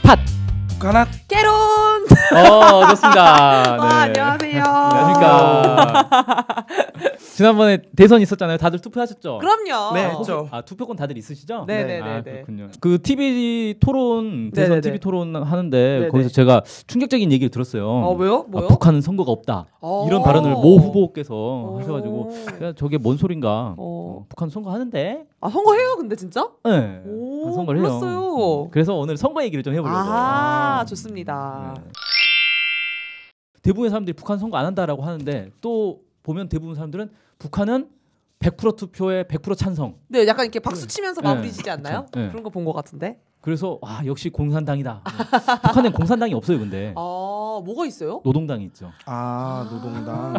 팟! 북한핫 깨론! 좋습니다. 네. 안녕하세요. 안녕하십니까. 지난번에 대선 있었잖아요. 다들 투표하셨죠? 그럼요. 네, 했죠. 투표권 다들 있으시죠? 네네네. 아, 그렇군요. 그 TV 토론, 대선 네네네. TV 토론 하는데 네네. 거기서 제가 충격적인 얘기를 들었어요. 왜요? 뭐요? 북한은 선거가 없다. 이런 발언을 모 후보께서 하셔가지고 야, 저게 뭔 소린가. 북한 선거하는데? 선거해요 근데 진짜? 네. 오, 선거를 해요. 몰랐어요. 그래서 오늘 선거 얘기를 좀 해보려고. 좋습니다. 네. 대부분의 사람들이 북한 선거 안 한다라고 하는데 또 보면 대부분 사람들은 북한은 100% 투표에 100% 찬성. 네, 약간 이렇게 박수 치면서 네. 마무리 지지 않나요? 그쵸. 네. 그런 거 본 것 같은데. 그래서 역시 공산당이다. 북한엔 공산당이 없어요, 근데. 뭐가 있어요? 노동당이 있죠. 노동당.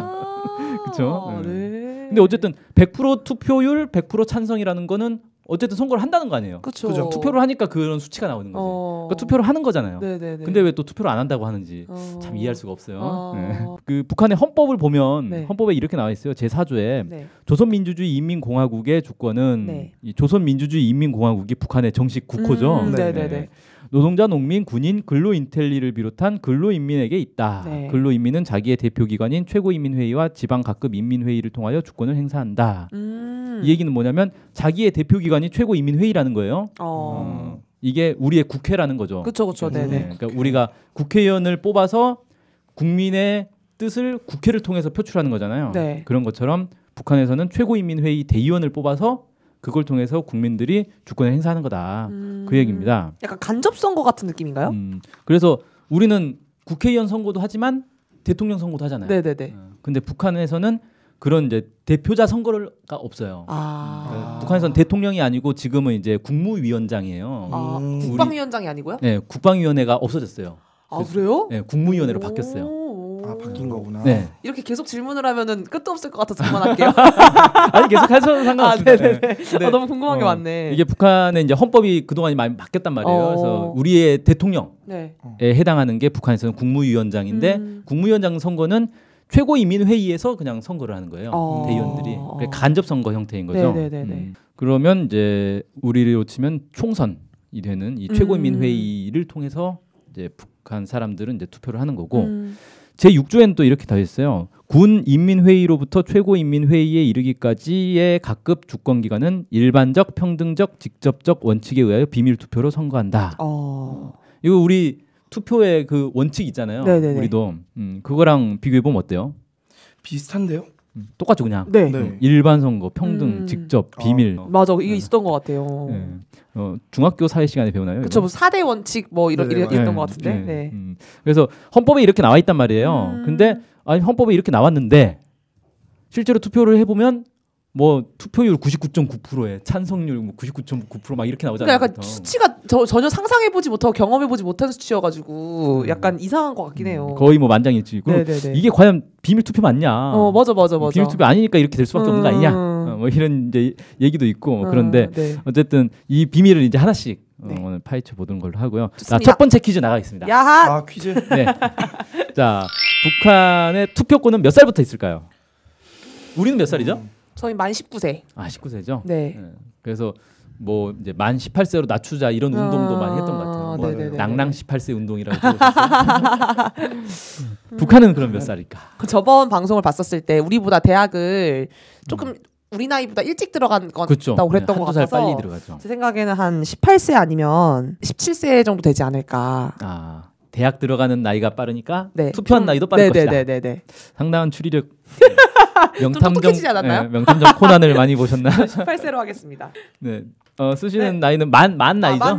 그쵸? 네. 근데 어쨌든 100% 투표율, 100% 찬성이라는 거는 어쨌든 선거를 한다는 거 아니에요. 그렇죠. 투표를 하니까 그런 수치가 나오는 거지. 그러니까 투표를 하는 거잖아요. 네네네. 근데 왜 또 투표를 안 한다고 하는지 참 이해할 수가 없어요. 네. 그 북한의 헌법을 보면 네. 헌법에 이렇게 나와 있어요. 제4조에 네. 조선민주주의 인민공화국의 주권은 네. 이 조선민주주의 인민공화국이 북한의 정식 국호죠. 네네네. 노동자, 농민, 군인, 근로인텔리를 비롯한 근로인민에게 있다. 네. 근로인민은 자기의 대표기관인 최고인민회의와 지방 각급 인민회의를 통하여 주권을 행사한다. 이 얘기는 뭐냐면 자기의 대표기관이 최고인민회의라는 거예요. 이게 우리의 국회라는 거죠. 그렇죠. 네네. 그러니까 우리가 국회의원을 뽑아서 국민의 뜻을 국회를 통해서 표출하는 거잖아요. 네. 그런 것처럼 북한에서는 최고인민회의 대의원을 뽑아서 그걸 통해서 국민들이 주권을 행사하는 거다. 그 얘기입니다. 약간 간접 선거 같은 느낌인가요? 그래서 우리는 국회의원 선거도 하지만 대통령 선거도 하잖아요. 네네네. 근데 북한에서는 그런 이제 대표자 선거가 없어요. 북한에서는 대통령이 아니고 지금은 이제 국무위원장이에요. 국방위원장이 아니고요? 네, 국방위원회가 없어졌어요. 그래요? 네, 국무위원회로 바뀌었어요. 바뀐 거구나. 네. 이렇게 계속 질문을 하면은 끝도 없을 것 같아서 그만할게요. 아니 계속 하셔도 상관없습니다. 네네네. 너무 궁금한 게 많네. 이게 북한의 이제 헌법이 그동안 많이 바뀌었단 말이에요. 그래서 우리의 대통령에 해당하는 게 북한에서는 국무위원장인데 국무위원장 선거는 최고인민회의에서 그냥 선거를 하는 거예요. 대의원들이 간접 선거 형태인 거죠. 그러면 이제 우리로 치면 총선이 되는 이 최고인민회의를 통해서 이제 북한 사람들은 이제 투표를 하는 거고. 제6조에는 또 이렇게 돼 있어요. 군 인민회의로부터 최고인민회의에 이르기까지의 각급 주권기관은 일반적, 평등적, 직접적 원칙에 의하여 비밀 투표로 선거한다. 이거 우리 투표의 그 원칙 있잖아요. 네네네. 우리도 그거랑 비교해 보면 어때요? 비슷한데요? 똑같죠, 그냥. 네. 일반 선거, 평등, 직접, 비밀. 맞아, 이게 있었던 것 같아요. 중학교 사회 시간에 배우나요? 그쵸, 뭐 4대 원칙 뭐 이랬던 것 같은데. 네. 그래서 헌법에 이렇게 나와 있단 말이에요. 근데 아니 헌법에 이렇게 나왔는데 실제로 투표를 해보면 뭐 투표율 99.9%에 찬성률 뭐 99.9% 막 이렇게 나오잖아요. 그러니까 약간 수치가 전혀 상상해보지 못하고 경험해보지 못한 수치여가지고 약간 이상한 것 같긴 해요. 거의 뭐 만장일치고 이게 과연 비밀 투표 맞냐? 맞아. 비밀 투표 아니니까 이렇게 될 수밖에 없는 거 아니냐? 뭐 이런 이제 얘기도 있고 그런데 어쨌든 이 비밀을 이제 하나씩 오늘 파헤쳐 보는 걸로 하고요. 첫 번째 퀴즈 나가겠습니다. 야하. 퀴즈. 네. 자, 북한의 투표권은 몇 살부터 있을까요? 우리는 몇 살이죠? 저희 만 19세. 19세죠? 네. 그래서 뭐 이제 만 18세로 낮추자 이런 운동도 많이 했던 것 같아요. 뭐 낭랑 18세 운동이라고. 북한은 그럼 몇 살일까? 저번 방송을 봤었을 때 우리보다 대학을 조금 우리 나이보다 일찍 들어간 건 있다고 그랬던 것 같아서 빨리 들어가죠. 제 생각에는 한 18세 아니면 17세 정도 되지 않을까. 대학 들어가는 나이가 빠르니까 투표한 나이도 빠를 것이다. 네네네. 상당한 추리력. 똑똑해지지 않았나요? 명탐정 코난을 많이 보셨나? 18세로 하겠습니다. 네. 쓰시는 나이는 만 나이죠?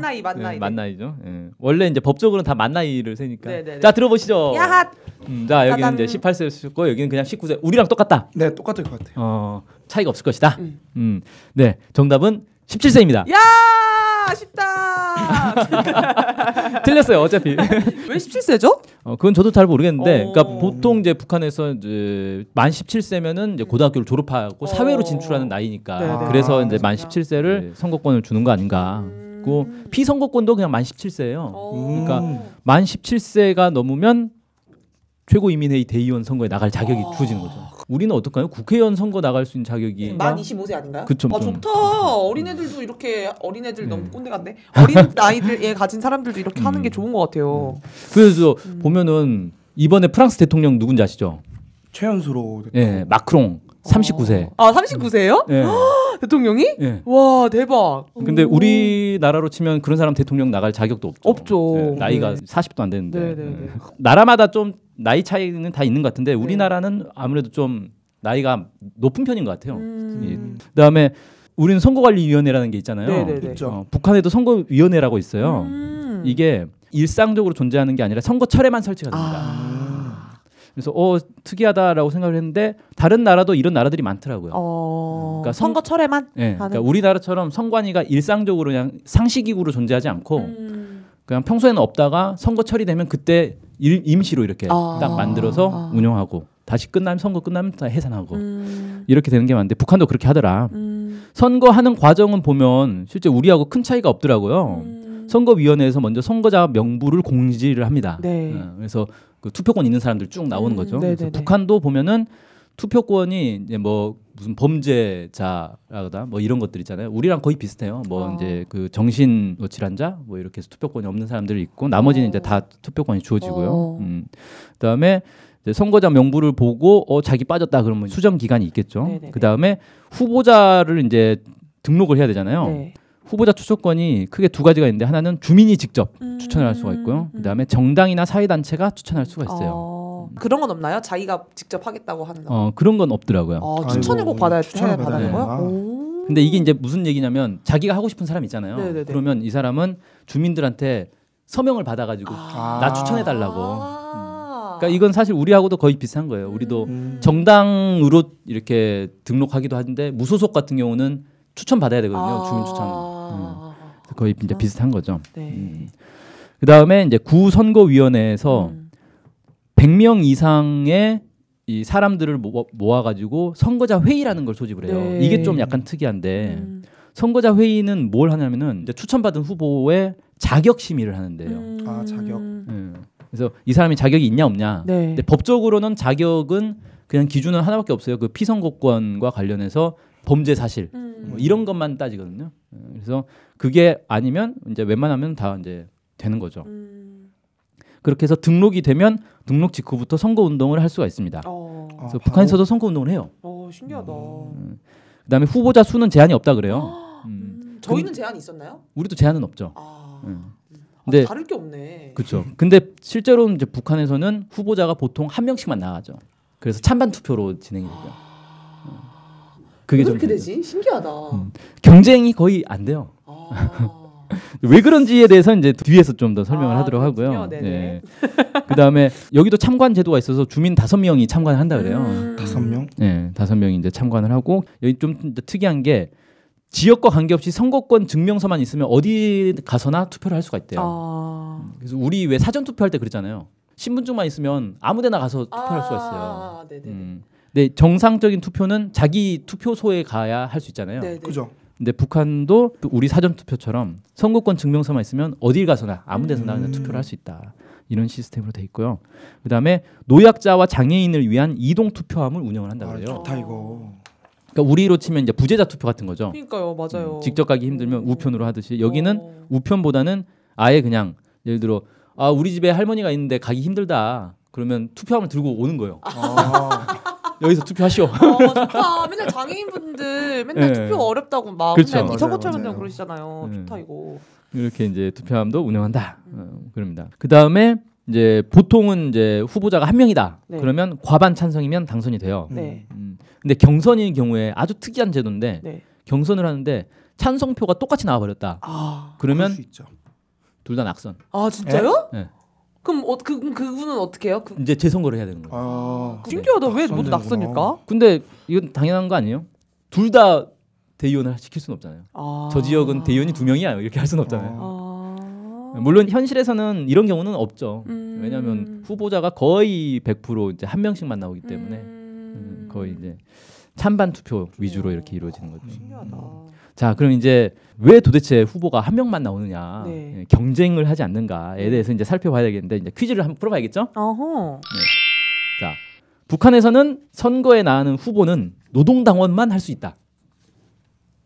만 나이죠. 원래 이제 법적으로는 다 만 나이를 세니까. 네네네. 자, 들어보시죠. 야핫. 자, 여기는 이제 18세 쓰고 여기는 그냥 19세. 우리랑 똑같다. 네, 똑같을 것 같아요. 차이가 없을 것이다. 네. 정답은 17세입니다. 야! 쉽다. 틀렸어요, 어차피. 왜 17세죠? 그건 저도 잘 모르겠는데, 그러니까 보통 이제 북한에서 이제 만 17세면은 이제 고등학교를 졸업하고 사회로 진출하는 나이니까, 그래서 이제 만 17세를 선거권을 주는 거 아닌가. 그 피선거권도 그냥 만 17세예요. 그러니까 만 17세가 넘으면 최고인민회의 대의원 선거에 나갈 자격이 주어지는 거죠. 우리는 어떨까요? 국회의원 선거 나갈 수 있는 자격이 만 25세 아닌가요? 그쵸. 좋다. 어린애들도 이렇게 어린애들 너무 꼰대 같네. 어린 나이들에 가진 사람들도 이렇게 하는 게 좋은 것 같아요. 그래서 보면은 이번에 프랑스 대통령 누군지 아시죠? 최연소로. 예, 마크롱 39세. 아 39세예요? 예. 대통령이? 예. 와 대박. 근데 우리나라로 치면 그런 사람 대통령 나갈 자격도 없죠. 없죠. 예, 나이가 40도 안 되는데. 네. 나라마다 좀 나이 차이는 다 있는 것 같은데 우리나라는 아무래도 좀 나이가 높은 편인 것 같아요. 그다음에 우리는 선거관리위원회라는 게 있잖아요. 북한에도 선거위원회라고 있어요. 이게 일상적으로 존재하는 게 아니라 선거철에만 설치가 됩니다. 그래서 특이하다라고 생각을 했는데 다른 나라도 이런 나라들이 많더라고요. 그러니까 선거철에만? 네, 그러니까 우리나라처럼 선관위가 일상적으로 그냥 상시기구로 존재하지 않고 그냥 평소에는 없다가 선거철이 되면 그때 임시로 이렇게 딱 만들어서 운영하고 다시 선거 끝나면 다 해산하고 이렇게 되는 게 많은데 북한도 그렇게 하더라. 선거하는 과정은 보면 실제 우리하고 큰 차이가 없더라고요. 선거위원회에서 먼저 선거자 명부를 공지를 합니다. 그래서 그 투표권 있는 사람들 쭉 나오는 거죠. 그래서 북한도 보면은 투표권이 이제 뭐 무슨 범죄자라거나 뭐 이런 것들 있잖아요. 우리랑 거의 비슷해요. 뭐 이제 그 정신 질환자 뭐 이렇게 해서 투표권이 없는 사람들이 있고 나머지는 이제 다 투표권이 주어지고요. 그다음에 이제 선거자 명부를 보고 자기 빠졌다 그러면 수정 기간이 있겠죠. 그다음에 후보자를 이제 등록을 해야 되잖아요. 후보자 추천권이 크게 두 가지가 있는데 하나는 주민이 직접 추천을 할 수가 있고요. 그다음에 정당이나 사회단체가 추천할 수가 있어요. 그런 건 없나요? 자기가 직접 하겠다고 하는 그런 건 없더라고요. 추천을 꼭 받아야 되는 거예요? 근데 이게 이제 무슨 얘기냐면 자기가 하고 싶은 사람 있잖아요. 그러면 이 사람은 주민들한테 서명을 받아가지고 나 추천해달라고. 그러니까 이건 사실 우리하고도 거의 비슷한 거예요. 우리도 정당으로 이렇게 등록하기도 하는데 무소속 같은 경우는 추천 받아야 되거든요. 주민 추천. 거의 이제 비슷한 거죠. 그 다음에 이제 구선거위원회에서 100명 이상의 이 사람들을 모아가지고 선거자 회의라는 걸 소집을 해요. 이게 좀 약간 특이한데 선거자 회의는 뭘 하냐면은 이제 추천받은 후보의 자격 심의를 하는데요. 자격. 그래서 이 사람이 자격이 있냐 없냐. 근데 법적으로는 자격은 그냥 기준은 하나밖에 없어요. 그 피선거권과 관련해서 범죄 사실 뭐 이런 것만 따지거든요. 그래서 그게 아니면 이제 웬만하면 다 이제 되는 거죠. 그렇게 해서 등록이 되면 등록 직후부터 선거 운동을 할 수가 있습니다. 그래서 북한에서도 선거 운동을 해요. 신기하다. 그다음에 후보자 수는 제한이 없다 그래요. 저희는 제한이 있었나요? 우리도 제한은 없죠. 근데 다를 게 없네. 그렇죠. 근데 실제로는 이제 북한에서는 후보자가 보통 한 명씩만 나가죠. 그래서 찬반 투표로 진행이 되죠. 그게 왜 그렇게 되지? 신기하다. 경쟁이 거의 안 돼요. 왜 그런지에 대해서 이제 뒤에서 좀 더 설명을 하도록 하고요. 네. 그다음에 여기도 참관 제도가 있어서 주민 5명이 참관을 한다 그래요. 5명? 네, 5명이 이제 참관을 하고 여기 좀 특이한 게 지역과 관계없이 선거권 증명서만 있으면 어디 가서나 투표를 할 수가 있대요. 그래서 우리 왜 사전 투표할 때 그랬잖아요. 신분증만 있으면 아무데나 가서 투표할 수가 있어요. 근데 정상적인 투표는 자기 투표소에 가야 할 수 있잖아요. 그죠. 근데 북한도 우리 사전 투표처럼 선거권 증명서만 있으면 어딜 가서나 아무데서나 그냥 투표를 할 수 있다. 이런 시스템으로 돼 있고요. 그다음에 노약자와 장애인을 위한 이동 투표함을 운영을 한다 그래요. 좋다 이거. 그러니까 우리로 치면 이제 부재자 투표 같은 거죠. 그러니까요, 맞아요. 직접 가기 힘들면 우편으로 하듯이 여기는 우편보다는 아예 그냥 예를 들어 우리 집에 할머니가 있는데 가기 힘들다. 그러면 투표함을 들고 오는 거예요. 여기서 투표하시오. 좋다. 맨날 장애인분들 맨날 투표 어렵다고 막 그렇죠. 맨날 선거철만 그러시잖아요. 좋다 이거. 이렇게 이제 투표함도 운영한다. 그럽니다. 그 다음에 이제 보통은 이제 후보자가 한 명이다. 그러면 과반 찬성이면 당선이 돼요. 근데 경선인 경우에 아주 특이한 제도인데 경선을 하는데 찬성표가 똑같이 나와버렸다. 그러면 둘 다 낙선. 진짜요? 네. 그럼 그분은 어떻게 해요? 이제 재선거를 해야 되는 거예요. 신기하다. 왜 모두 낙선일까? 근데 이건 당연한 거 아니에요? 둘 다 대의원을 시킬 수는 없잖아요. 저 지역은 대의원이 2명이야 이렇게 할 수는 없잖아요. 물론 현실에서는 이런 경우는 없죠. 왜냐하면 후보자가 거의 100% 이제 한 명씩만 나오기 때문에 거의 이제 찬반 투표 위주로 이렇게 이루어지는 거죠. 신기하다. 자, 그럼 이제 왜 도대체 후보가 한 명만 나오느냐, 경쟁을 하지 않는가에 대해서 이제 살펴봐야 되겠는데 이제 퀴즈를 한번 풀어봐야겠죠? 자, 북한에서는 선거에 나가는 후보는 노동당원만 할 수 있다.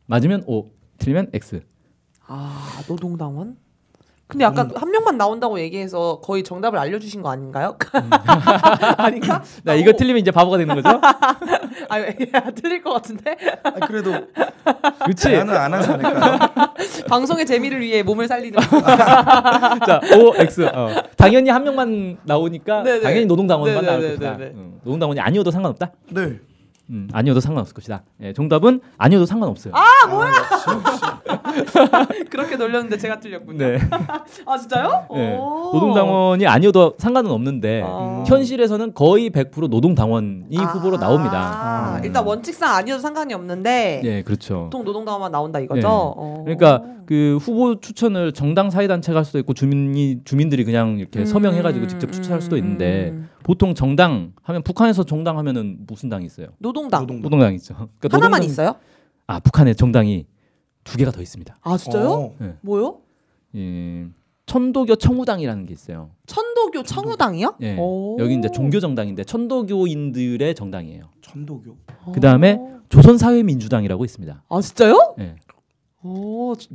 맞으면 O, 틀리면 X. 아, 노동당원? 근데 아까 한 명만 나온다고 얘기해서 거의 정답을 알려주신 거 아닌가요? 아닌가? 나 이거 틀리면 이제 바보가 되는 거죠? 아, 틀릴 것 같은데? 그래도 그렇지. 나는 안 하지 않을까요? 방송의 재미를 위해 몸을 살리는. 자, O, X. 당연히 한 명만 나오니까 네네. 당연히 노동당원만 네네. 나올 것이다. 노동당원이 아니어도 상관없다? 네. 아니어도 상관없을 것이다. 예, 정답은 아니어도 상관없어요. 아, 뭐야? 그렇게 놀렸는데 제가 틀렸군요. 네. 아, 진짜요? 네. 노동당원이 아니어도 상관은 없는데 현실에서는 거의 100% 노동당원이 후보로 나옵니다. 일단 원칙상 아니어도 상관이 없는데 네, 그렇죠. 보통 노동당원만 나온다 이거죠. 그러니까 그 후보 추천을 정당 사회단체가 할 수도 있고 주민들이 그냥 이렇게 서명해가지고 직접 추천할 수도 있는데 보통 정당 하면 북한에서 정당 하면은 무슨 당이 있어요? 노동당 있죠. 그러니까 하나만 있어요? 아, 북한에 정당이 2개가 더 있습니다. 아, 진짜요? 네. 뭐요? 예, 천도교 청우당이라는 게 있어요. 천도교 청우당이요? 예. 여기 이제 종교 정당인데 천도교인들의 정당이에요. 천도교. 그 다음에 조선사회민주당이라고 있습니다. 아, 진짜요? 예.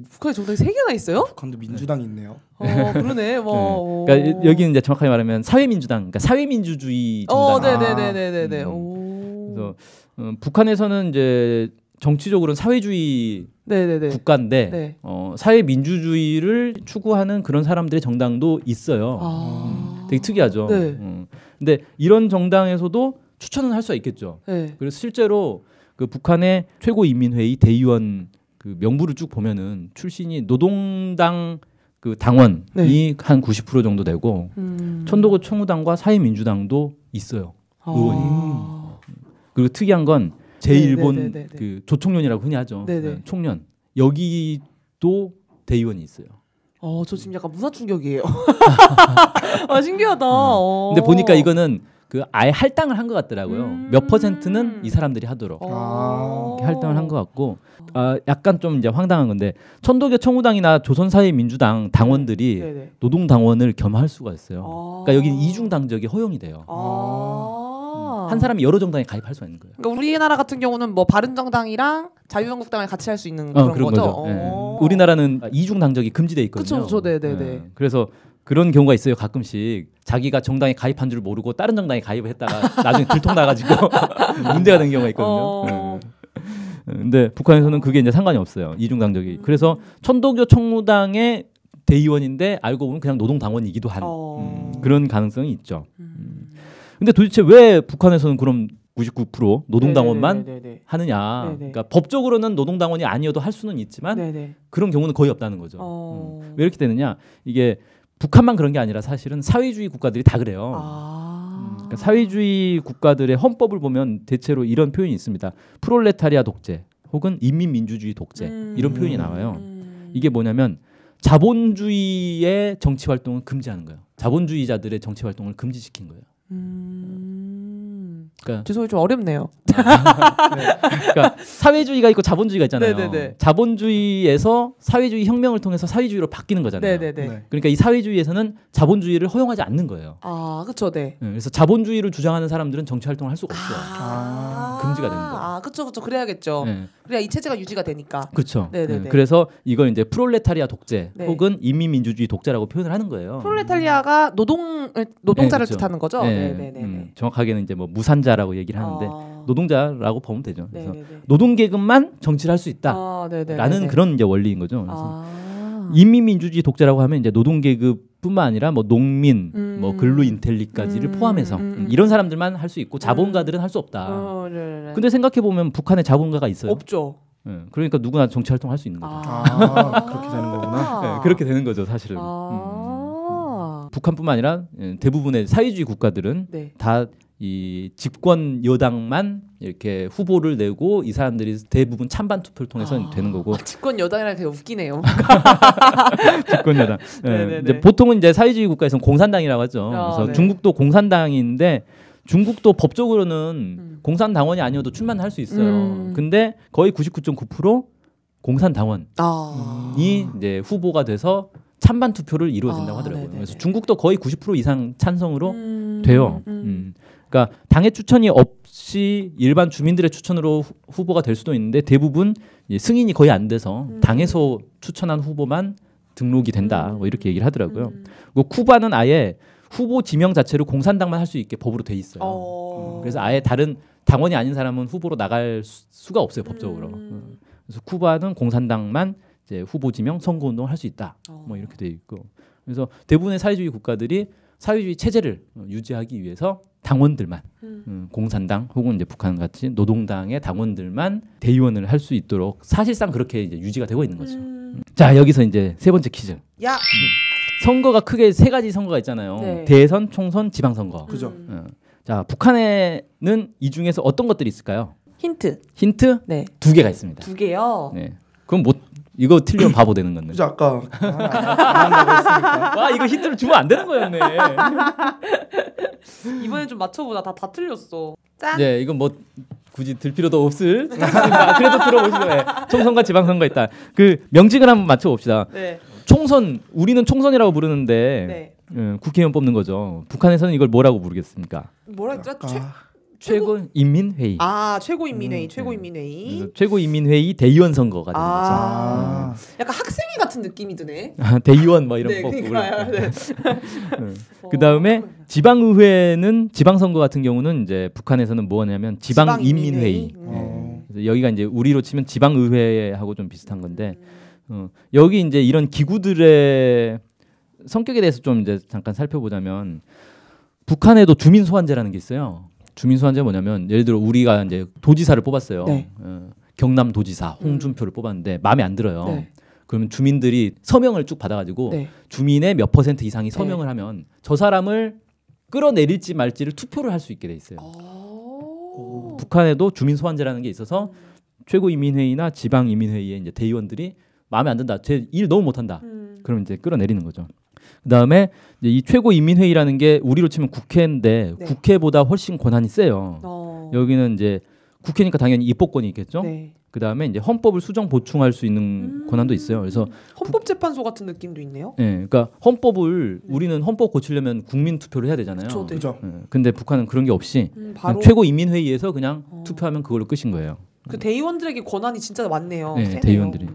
북한에 정당이 3개나 있어요? 북한도 민주당이 있네요. 그러네. 뭐. 그러니까 여기는 이제 정확하게 말하면 사회민주당, 그러니까 사회민주주의 정당. 네네네네네. 그래서 북한에서는 이제 정치적으로는 사회주의 국가인데 네. 사회민주주의를 추구하는 그런 사람들의 정당도 있어요. 되게 특이하죠. 네. 근데 이런 정당에서도 추천은 할 수가 있겠죠. 네. 그래서 실제로 그 북한의 최고인민회의 대의원 그 명부를 쭉 보면은 출신이 노동당 그 당원이 한 90% 정도 되고 천도교 청우당과 사회민주당도 있어요. 의원이. 그리고 특이한 건 제1본 그 조총련이라고 흔히 하죠. 총련. 여기도 대의원이 있어요. 저 지금 약간 문화 충격이에요. 신기하다. 근데 보니까 이거는 그 아예 할당을 한 것 같더라고요. 몇 %는 이 사람들이 하도록 할당을 한 것 같고, 약간 좀 이제 황당한 건데 천도교 청우당이나 조선사회민주당 당원들이 노동당원을 겸할 수가 있어요. 그러니까 여기는 이중 당적이 허용이 돼요. 한 사람이 여러 정당에 가입할 수가 있는 거예요. 그러니까 우리나라 같은 경우는 뭐 바른정당이랑 자유한국당을 같이 할 수 있는 그런 거죠. 우리나라는 이중 당적이 금지돼 있거든요. 그렇죠, 네네네. 그래서 그런 경우가 있어요. 가끔씩 자기가 정당에 가입한 줄 모르고 다른 정당에 가입을 했다가 나중에 들통나가지고 문제가 된 경우가 있거든요. 근데 북한에서는 그게 이제 상관이 없어요. 이중 당적이. 그래서 천도교 청우당의 대의원인데 알고 보면 그냥 노동당원이기도 한 그런 가능성이 있죠. 근데 도대체 왜 북한에서는 그럼 99% 노동당원만 하느냐? 그러니까 법적으로는 노동당원이 아니어도 할 수는 있지만 그런 경우는 거의 없다는 거죠. 왜 이렇게 되느냐? 이게 북한만 그런 게 아니라 사실은 사회주의 국가들이 다 그래요. 그러니까 사회주의 국가들의 헌법을 보면 대체로 이런 표현이 있습니다. 프롤레타리아 독재 혹은 인민민주주의 독재 이런 표현이 나와요. 이게 뭐냐면 자본주의의 정치 활동을 금지하는 거예요. 자본주의자들의 정치 활동을 금지시킨 거예요. 그러니까 죄송해요, 좀 어렵네요. 그러니까 사회주의가 있고 자본주의가 있잖아요. 네네네. 자본주의에서 사회주의 혁명을 통해서 사회주의로 바뀌는 거잖아요. 네네네. 그러니까 이 사회주의에서는 자본주의를 허용하지 않는 거예요. 그렇죠, 네. 그래서 자본주의를 주장하는 사람들은 정치 활동을 할 수가 없어요. 금지가 되는 거예요. 그렇죠. 그래야겠죠. 그래야 이 체제가 유지가 되니까. 그렇죠. 그래서 이걸 이제 프롤레타리아 독재 혹은 인민민주주의 독재라고 표현을 하는 거예요. 프롤레타리아가 노동자를 뜻하는 거죠. 정확하게는 이제 뭐 무산자라고 얘기를 하는데 노동자라고 보면 되죠. 그래서 노동계급만 정치를 할 수 있다라는 그런 이제 원리인 거죠. 그래서 인민민주주의 독재라고 하면 이제 노동계급뿐만 아니라 뭐 농민, 뭐 근로인텔리까지를 포함해서 이런 사람들만 할 수 있고 자본가들은 할 수 없다. 근데 생각해 보면 북한에 자본가가 있어요. 없죠. 그러니까 누구나 정치 활동할 수 있는 거죠. 그렇게 되는 거구나. 그렇게 되는 거죠, 사실은. 북한뿐만 아니라 대부분의 사회주의 국가들은 다 이 집권 여당만 이렇게 후보를 내고 이 사람들이 대부분 찬반 투표를 통해서 되는 거고. 집권 여당이라 되게 웃기네요. 집권 여당. 이제 보통은 이제 사회주의 국가에서는 공산당이라고 하죠. 그래서 중국도 공산당인데 중국도 법적으로는 공산당원이 아니어도 출마할 수 있어요. 근데 거의 99.9% 공산당원이 이제 후보가 돼서 찬반 투표를 이루어진다고 하더라고요. 그래서 중국도 거의 90% 이상 찬성으로 돼요. 그러니까 당의 추천이 없이 일반 주민들의 추천으로 후보가 될 수도 있는데 대부분 승인이 거의 안 돼서 당에서 추천한 후보만 등록이 된다. 뭐 이렇게 얘기를 하더라고요. 그리고 쿠바는 아예 후보 지명 자체를 공산당만 할 수 있게 법으로 돼 있어요. 그래서 아예 다른 당원이 아닌 사람은 후보로 나갈 수가 없어요, 법적으로. 그래서 쿠바는 공산당만 이제 후보 지명 선거 운동을 할 수 있다. 뭐 이렇게 돼 있고. 그래서 대부분의 사회주의 국가들이 사회주의 체제를 유지하기 위해서 당원들만 공산당 혹은 이제 북한 같이 노동당의 당원들만 대의원을 할 수 있도록 사실상 그렇게 이제 유지가 되고 있는 거죠. 자, 여기서 이제 세 번째 퀴즈. 야. 선거가 크게 세 가지 선거가 있잖아요. 네. 대선, 총선, 지방선거. 그죠. 자, 북한에는 이 중에서 어떤 것들이 있을까요? 힌트. 힌트? 네. 2개가 있습니다. 2개요. 네. 그럼 뭐 이거 틀리면 바보 되는 건데. 그죠 아까 안 한다고 했으니까. 와, 이거 힌트를 주면 안 되는 거였네. 이번엔 좀 맞춰보자. 다 틀렸어. 짠. 네, 이건 뭐 굳이 들 필요도 없을. 그래도 들어보시죠. 네. 총선과 지방선거 있다. 그 명칭을 한번 맞춰봅시다. 네. 총선, 우리는 총선이라고 부르는데 네. 국회의원 뽑는 거죠. 북한에서는 이걸 뭐라고 부르겠습니까? 뭐라 했죠? 최고인민회의. 최고인민회의. 최고인민회의. 최고인민회의 대의원 선거가 되는 거죠. 약간 학생회 같은 느낌이 드네. 대의원 뭐 이런 네, 거. 그러니까요. 네. 그 다음에 지방의회는 지방선거 같은 경우는 이제 북한에서는 뭐냐면 지방인민회의. 그래서 여기가 이제 우리로 치면 지방의회하고 좀 비슷한 건데 여기 이제 이런 기구들의 성격에 대해서 좀 이제 잠깐 살펴보자면 북한에도 주민소환제라는 게 있어요. 주민소환제가 뭐냐면 예를 들어 우리가 이제 도지사를 뽑았어요. 네. 경남도지사 홍준표를 뽑았는데 마음에 안 들어요. 네. 그러면 주민들이 서명을 쭉 받아가지고 네. 주민의 몇 % 이상이 서명을 하면 저 사람을 끌어내릴지 말지를 투표를 할 수 있게 돼 있어요. 북한에도 주민소환제라는 게 있어서 최고인민회의나 지방인민회의의 이제 대의원들이 마음에 안 든다. 제 일 너무 못한다. 그러면 이제 끌어내리는 거죠. 그다음에 이제 이 최고인민회의라는 게 우리로 치면 국회인데 네. 국회보다 훨씬 권한이 세요. 여기는 이제 국회니까 당연히 입법권이 있겠죠. 네. 그다음에 이제 헌법을 수정 보충할 수 있는 권한도 있어요. 그래서 헌법재판소 같은 느낌도 있네요. 네, 그러니까 헌법을 우리는 헌법 고치려면 국민 투표를 해야 되잖아요. 그죠. 근데 북한은 그런 게 없이 바로 최고인민회의에서 그냥 투표하면 그걸로 끝인 거예요. 그 대의원들에게 권한이 진짜 많네요. 네, 세네요. 대의원들이.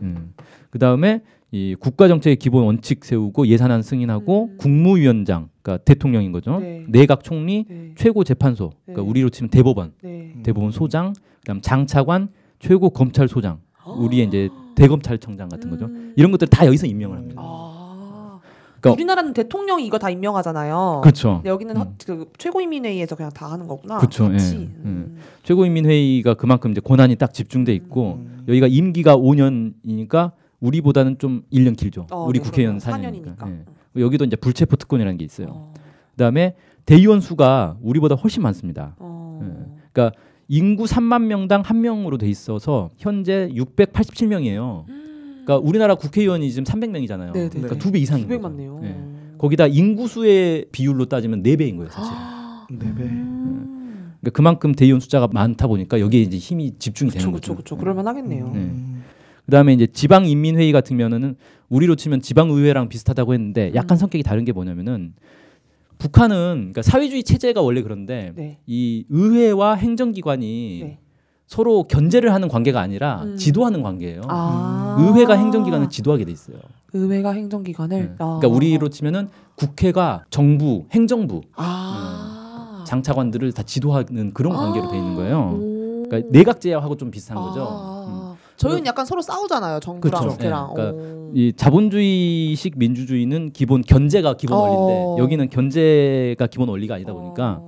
그다음에 이 국가 정책의 기본 원칙 세우고 예산안 승인하고 국무위원장, 그러니까 대통령인 거죠. 네. 내각 총리, 네. 최고 재판소, 그러니까 네. 우리로 치면 대법원, 네. 대법원 소장, 그다음 장차관, 최고 검찰소장, 우리의 이제 대검찰청장 같은 거죠. 이런 것들 다 여기서 임명을 합니다. 그러니까 우리나라는 대통령이 이거 다 임명하잖아요. 그렇죠. 근데 여기는 그 최고인민회의에서 그냥 다 하는 거구나. 그렇죠. 같이. 최고인민회의가 그만큼 이제 권한이 딱 집중돼 있고 여기가 임기가 5년이니까 우리보다는 좀 1년 길죠. 우리 네, 국회의원 그럼요. 4년이니까. 4년이니까. 여기도 이제 불체포 특권이라는 게 있어요. 그다음에 대의원 수가 우리보다 훨씬 많습니다. 그러니까 인구 3만 명당 1명으로 돼 있어서 현재 687명이에요. 그러니까 우리나라 국회의원이 지금 300명이잖아요. 네네. 그러니까 2배 이상인 2배 거죠. 맞네요. 네. 거기다 인구수의 비율로 따지면 4배인 거예요, 사실. 4배. 그러니까 그만큼 대의원 숫자가 많다 보니까 여기에 이제 힘이 집중이 되는 거죠. 그렇죠. 그럴만 하겠네요. 그다음에 이제 지방인민회의 같은 경우는 우리로 치면 지방의회랑 비슷하다고 했는데 약간 성격이 다른 게 뭐냐면은 북한은 그러니까 사회주의 체제가 원래 그런데 네. 이 의회와 행정기관이 네. 서로 견제를 하는 관계가 아니라 지도하는 관계예요. 의회가 행정기관을 지도하게 돼 있어요. 의회가 행정기관을. 그러니까 우리로 치면은 국회가 정부, 행정부, 장차관들을 다 지도하는 그런 관계로 돼 있는 거예요. 그러니까 내각제하고 좀 비슷한 거죠. 저희는 약간 서로 싸우잖아요. 정부랑 그렇죠. 국회랑. 네. 그러니까 이 자본주의식 민주주의는 기본 견제가 기본 원리인데 여기는 견제가 기본 원리가 아니다 보니까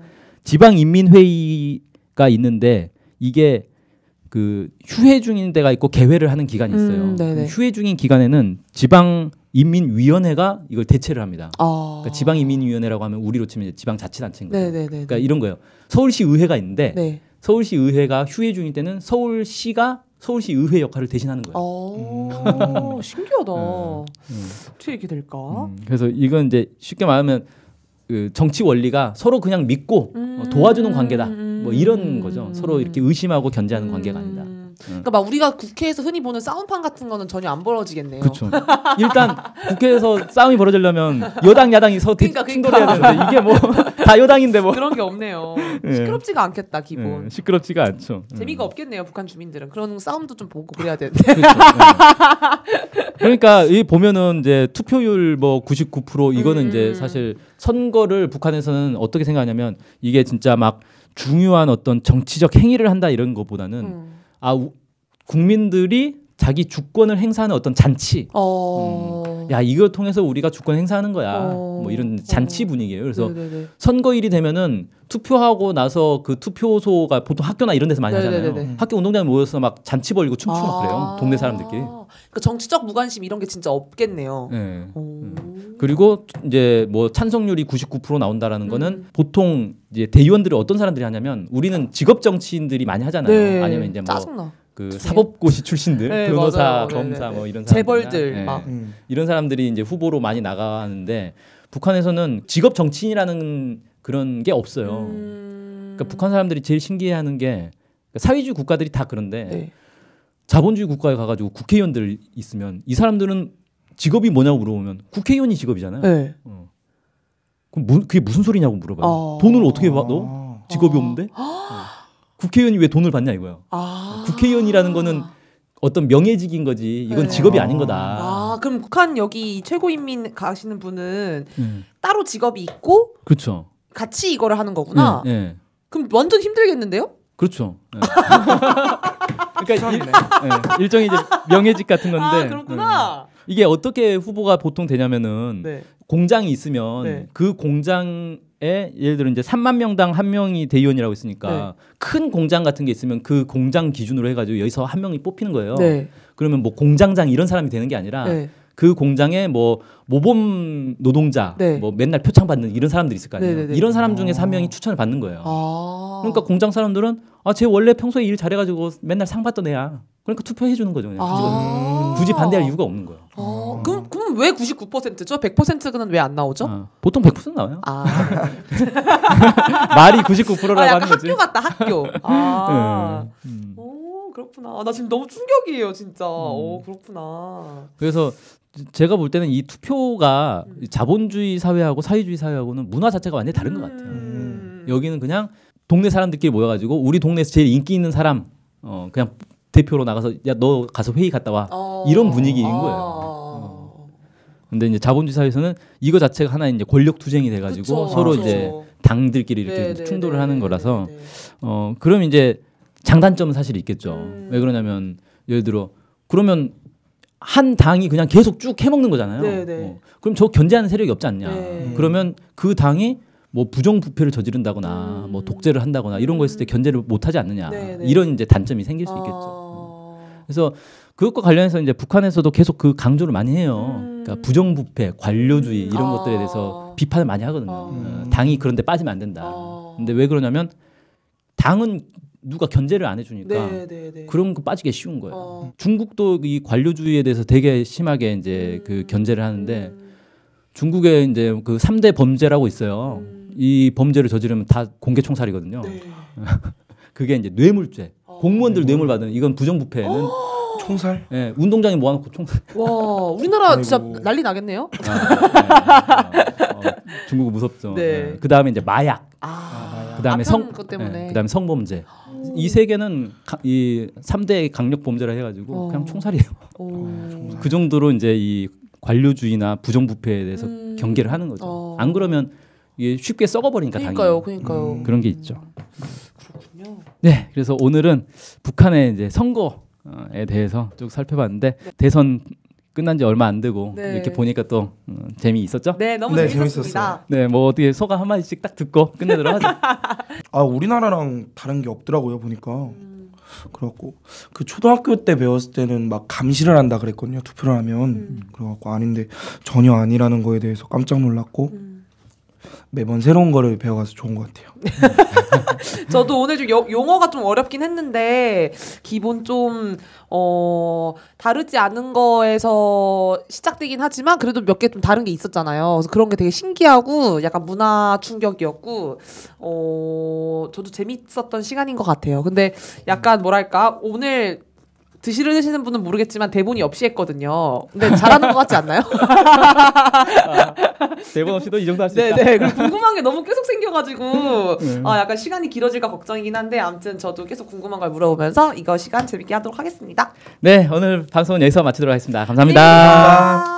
지방인민회의가 있는데 이게 그 휴회 중인 데가 있고 개회를 하는 기간이 있어요. 휴회 중인 기간에는 지방인민위원회가 이걸 대체를 합니다. 그러니까 지방인민위원회라고 하면 우리로 치면 지방자치단체인 거죠. 그러니까 이런 거예요. 서울시 의회가 있는데 서울시 의회가 휴회 중인 때는 서울시가 서울시 의회 역할을 대신하는 거예요. 신기하다. 어떻게 이렇게 될까? 그래서 이건 이제 쉽게 말하면 그 정치 원리가 서로 그냥 믿고 도와주는 관계다. 뭐 이런 거죠. 서로 이렇게 의심하고 견제하는 관계가 아니다. 그러니까 막 우리가 국회에서 흔히 보는 싸움판 같은 거는 전혀 안 벌어지겠네요. 그렇죠. 일단 국회에서 싸움이 벌어지려면 여당 야당이 충돌해야 되는데 이게 뭐 다 여당인데 뭐 그런 게 없네요. 시끄럽지가 않겠다 기본. 시끄럽지가 않죠. 재미가 없겠네요 북한 주민들은. 그런 싸움도 좀 보고 그래야 되는데. 그렇죠. 그러니까 이 보면은 이제 투표율 뭐 99% 이거는 이제 사실 선거를 북한에서는 어떻게 생각하냐면 이게 진짜 막 중요한 어떤 정치적 행위를 한다 이런 것보다는 국민들이 자기 주권을 행사하는 어떤 잔치. 야 이걸 통해서 우리가 주권 행사하는 거야. 뭐 이런 잔치 분위기예요. 그래서 선거일이 되면은 투표하고 나서 그 투표소가 보통 학교나 이런 데서 많이 하잖아요. 학교 운동장에 모여서 막 잔치 벌리고 춤추고 막 그래요. 동네 사람들끼리. 그 정치적 무관심 이런 게 진짜 없겠네요. 네. 그리고 이제 뭐 찬성률이 99% 나온다라는 거는 보통 이제 대의원들이 어떤 사람들이 하냐면 우리는 직업 정치인들이 많이 하잖아요. 네. 아니면 이제 뭐 짜증나. 그 사법고시 출신들, 네, 변호사, 맞아요. 검사 뭐 이런 사람들, 재벌들 막 이런 사람들이 이제 후보로 많이 나가는데 북한에서는 직업 정치인이라는 그런 게 없어요. 그러니까 북한 사람들이 제일 신기해하는 게 사회주의 국가들이 다 그런데 자본주의 국가에 가가지고 국회의원들 있으면 이 사람들은 직업이 뭐냐고 물어보면 국회의원이 직업이잖아요. 네. 그럼 그게 무슨 소리냐고 물어봐요. 돈을 어떻게 받아? 직업이 없는데? 국회의원이 왜 돈을 받냐 이거예요. 국회의원이라는 거는 어떤 명예직인 거지. 이건 직업이 아닌 거다. 그럼 북한 여기 최고인민 가시는 분은 따로 직업이 있고, 그렇죠. 같이 이거를 하는 거구나. 그럼 완전 힘들겠는데요? 그렇죠. 그러니까 일종의 이제 명예직 같은 건데. 그렇구나. 이게 어떻게 후보가 보통 되냐면은 공장이 있으면 그 공장에 예를 들어 이제 3만 명당 한 명이 대의원이라고 있으니까 큰 공장 같은 게 있으면 그 공장 기준으로 해가지고 여기서 한 명이 뽑히는 거예요. 그러면 뭐 공장장 이런 사람이 되는 게 아니라 그 공장에 뭐 모범 노동자 뭐 맨날 표창 받는 이런 사람들이 있을 거 아니에요. 이런 사람 중에서 한 명이 추천을 받는 거예요. 그러니까 공장 사람들은 쟤 원래 평소에 일 잘해가지고 맨날 상 받던 애야. 그러니까 투표해 주는 거죠. 그냥. 굳이 반대할 이유가 없는 거예요. 그럼 왜 99%죠? 100%는 왜 안 나오죠? 보통 100% 나와요. 말이 99%라고 하는 거지. 학교 같다 학교. 그렇구나. 나 지금 너무 충격이에요 진짜. 그렇구나. 그래서 제가 볼 때는 이 투표가 자본주의 사회하고 사회주의 사회하고는 문화 자체가 완전히 다른 것 같아요. 여기는 그냥 동네 사람들끼리 모여가지고 우리 동네에서 제일 인기 있는 사람 그냥 대표로 나가서 야 너 가서 회의 갔다 와 이런 분위기인 거예요. 근데 이제 자본주의 사회에서는 이거 자체가 하나의 이제 권력 투쟁이 돼가지고 서로 이제 당들끼리 이렇게 충돌을 하는 거라서 그럼 이제 장단점은 사실 있겠죠. 왜 그러냐면 예를 들어 그러면 한 당이 그냥 계속 쭉 해먹는 거잖아요. 그럼 저 견제하는 세력이 없지 않냐. 그러면 그 당이 뭐 부정부패를 저지른다거나 뭐 독재를 한다거나 이런 거 했을 때 견제를 못하지 않느냐. 이런 이제 단점이 생길 수 있겠죠. 그래서 그것과 관련해서 이제 북한에서도 계속 그 강조를 많이 해요. 그러니까 부정부패, 관료주의 이런 것들에 대해서 비판을 많이 하거든요. 당이 그런데 빠지면 안 된다. 근데 왜 그러냐면 당은 누가 견제를 안 해주니까 그런 거 빠지기 쉬운 거예요. 중국도 이 관료주의에 대해서 되게 심하게 이제 그 견제를 하는데 중국에 이제 그 3대 범죄라고 있어요. 이 범죄를 저지르면 다 공개 총살이거든요. 그게 이제 뇌물죄. 공무원들 뇌물 받는 이건 부정부패는 총살? 네, 운동장에 모아놓고 총살. 와, 우리나라 진짜 난리 나겠네요. 중국은 무섭죠. 그 다음에 이제 마약. 그 다음에 그다음에 성범죄. 이 세 개는 이 3대 강력 범죄라 해가지고 그냥 총살이에요. 그 정도로 이제 이 관료주의나 부정부패에 대해서 경계를 하는 거죠. 안 그러면 이게 쉽게 썩어버리니까 그러니까요. 그런 게 있죠. 그렇군요. 네, 그래서 오늘은 북한의 이제 선거에 대해서 쭉 살펴봤는데 대선 끝난 지 얼마 안 되고 이렇게 보니까 또 재미있었죠? 네, 너무 재밌었습니다. 네, 뭐 어떻게 소감 한 마디씩 딱 듣고 끝내도록 하죠. 우리나라랑 다른 게 없더라고요 보니까. 그래갖고 그 초등학교 때 배웠을 때는 막 감시를 한다 그랬거든요. 투표를 하면. 그래갖고 아닌데 전혀 아니라는 거에 대해서 깜짝 놀랐고 매번 새로운 거를 배워가서 좋은 것 같아요. 저도 오늘 좀 용어가 좀 어렵긴 했는데 기본 좀 다르지 않은 거에서 시작되긴 하지만 그래도 몇 개 좀 다른 게 있었잖아요. 그래서 그런 게 되게 신기하고 약간 문화 충격이었고 저도 재밌었던 시간인 것 같아요. 근데 약간 뭐랄까 오늘 드시는 분은 모르겠지만 대본이 없이 했거든요. 근데 잘하는 것 같지 않나요? 대본 없이도 이 정도 할 수 있다. 네네. 궁금한 게 너무 계속 생겨가지고 약간 시간이 길어질까 걱정이긴 한데 아무튼 저도 계속 궁금한 걸 물어보면서 이거 시간 재밌게 하도록 하겠습니다. 네, 오늘 방송은 여기서 마치도록 하겠습니다. 감사합니다. 네, 감사합니다.